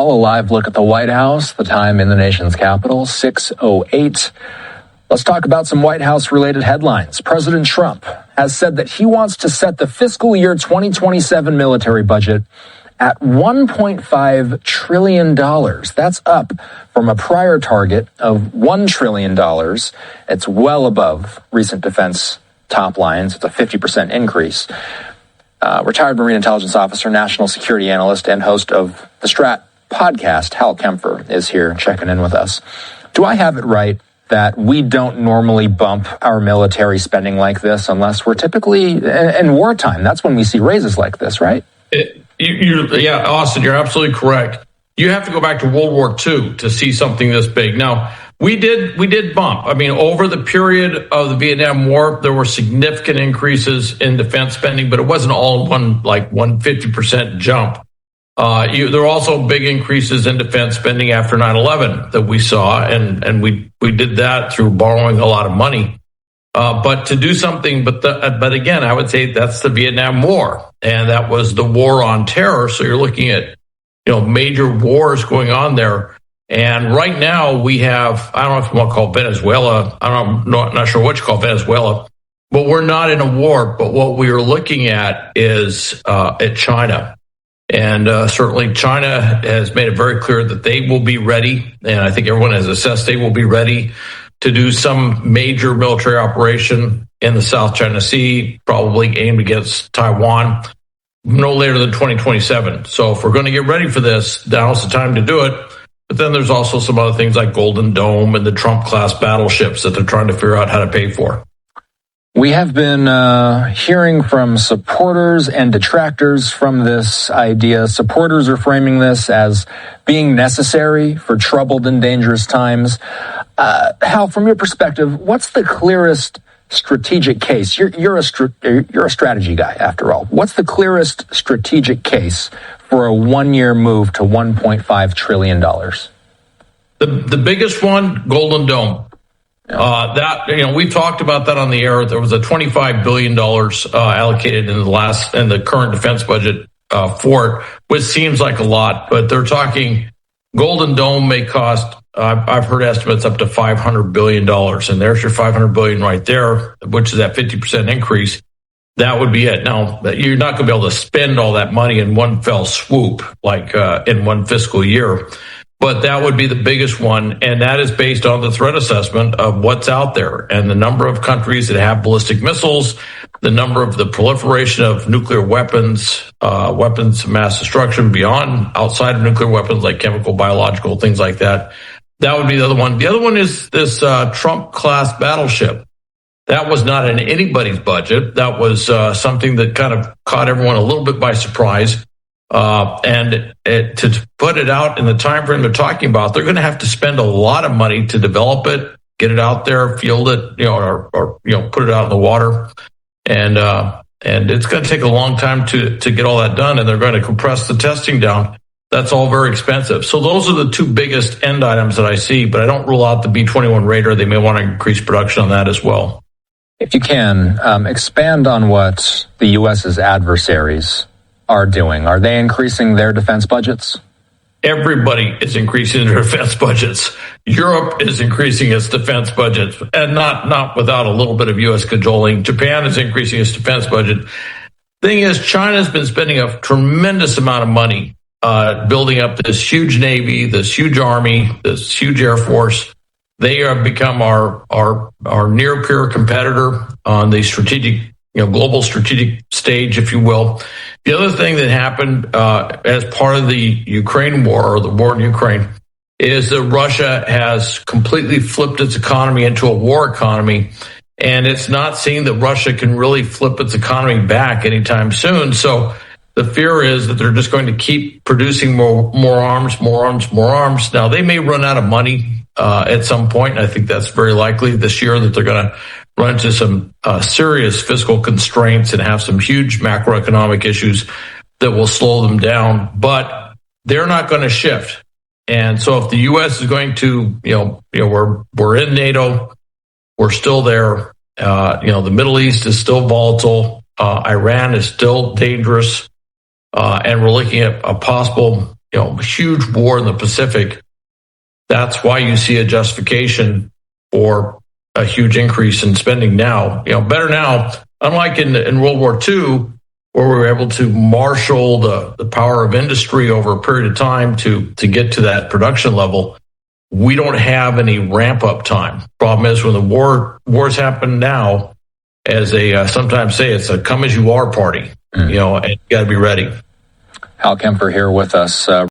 Overhaul, a live look at the White House, the time in the nation's capital, 6:08. Let's talk about some White House-related headlines. President Trump has said that he wants to set the fiscal year 2027 military budget at $1.5 trillion. That's up from a prior target of $1 trillion. It's well above recent defense top lines. It's a 50% increase. Retired Marine Intelligence Officer, National Security Analyst, and host of the Strat podcast, Hal Kempfer, is here checking in with us. Do I have it right that we don't normally bump our military spending like this unless we're typically in wartime? That's when we see raises like this, right? Yeah, Austin, you're absolutely correct. You have to go back to World War II to see something this big. Now, we did bump. I mean, over the period of the Vietnam War, there were significant increases in defense spending, but it wasn't all in one 50% jump. There were also big increases in defense spending after 9/11 that we saw, and we did that through borrowing a lot of money. But to do something, but again, I would say that's the Vietnam War, and that was the war on terror. So you're looking at, major wars going on there. And right now we have, I don't know if you want to call Venezuela, I'm not sure what you call Venezuela, but we're not in a war. But what we are looking at is at China. And certainly China has made it very clear that they will be ready. And I think everyone has assessed they will be ready to do some major military operation in the South China Sea, probably aimed against Taiwan, no later than 2027. So if we're going to get ready for this, now's the time to do it. But then there's also some other things like Golden Dome and the Trump-class battleships that they're trying to figure out how to pay for. We have been hearing from supporters and detractors from this idea. Supporters are framing this as being necessary for troubled and dangerous times. Hal, from your perspective, what's the clearest strategic case? You're a strategy guy, after all. What's the clearest strategic case for a one-year move to $1.5 trillion? The biggest one, Golden Dome. We talked about that on the air. There was a $25 billion allocated in the current defense budget for it, which seems like a lot, but they're talking Golden Dome may cost, I've heard estimates up to $500 billion, and there's your $500 billion right there, which is that 50% increase. That would be it. Now, you're not going to be able to spend all that money in one fell swoop, like in one fiscal year. But that would be the biggest one, and that is based on the threat assessment of what's out there and the number of countries that have ballistic missiles, the number of the proliferation of nuclear weapons, weapons of mass destruction beyond, outside of nuclear weapons like chemical, biological, things like that. That would be the other one. The other one is this Trump-class battleship. That was not in anybody's budget. That was something that kind of caught everyone a little bit by surprise. To put it out in the time frame they're talking about, they're going to have to spend a lot of money to develop it, get it out there, field it, or put it out in the water, and it's going to take a long time to get all that done. And they're going to compress the testing down. That's all very expensive. So those are the two biggest end items that I see. But I don't rule out the B-21 Raider. They may want to increase production on that as well. If you can, expand on what the U.S.'s adversaries are doing. Are they increasing their defense budgets? Everybody is increasing their defense budgets. Europe is increasing its defense budgets, and not without a little bit of U.S. cajoling. Japan is increasing its defense budget. Thing is, China's been spending a tremendous amount of money building up this huge Navy, this huge Army, this huge Air Force. They have become our near peer competitor on the strategic, global strategic stage, if you will. The other thing that happened as part of the Ukraine war, or the war in Ukraine, is that Russia has completely flipped its economy into a war economy, and it's not seeing that Russia can really flip its economy back anytime soon. So the fear is that they're just going to keep producing more arms. Now, they may run out of money at some point. I think that's very likely this year, that they're going to run into some serious fiscal constraints and have some huge macroeconomic issues that will slow them down. But they're not going to shift. And so if the U.S. is going to, we're in NATO, we're still there. The Middle East is still volatile. Iran is still dangerous. And we're looking at a possible a huge war in the Pacific, that's why you see a justification for a huge increase in spending now. Better now, unlike in World War II, where we were able to marshal the power of industry over a period of time to get to that production level. We don't have any ramp up time. Problem is, when the wars happen now, as they sometimes say, it's a come as you are party, and you got to be ready. Hal Kemper here with us.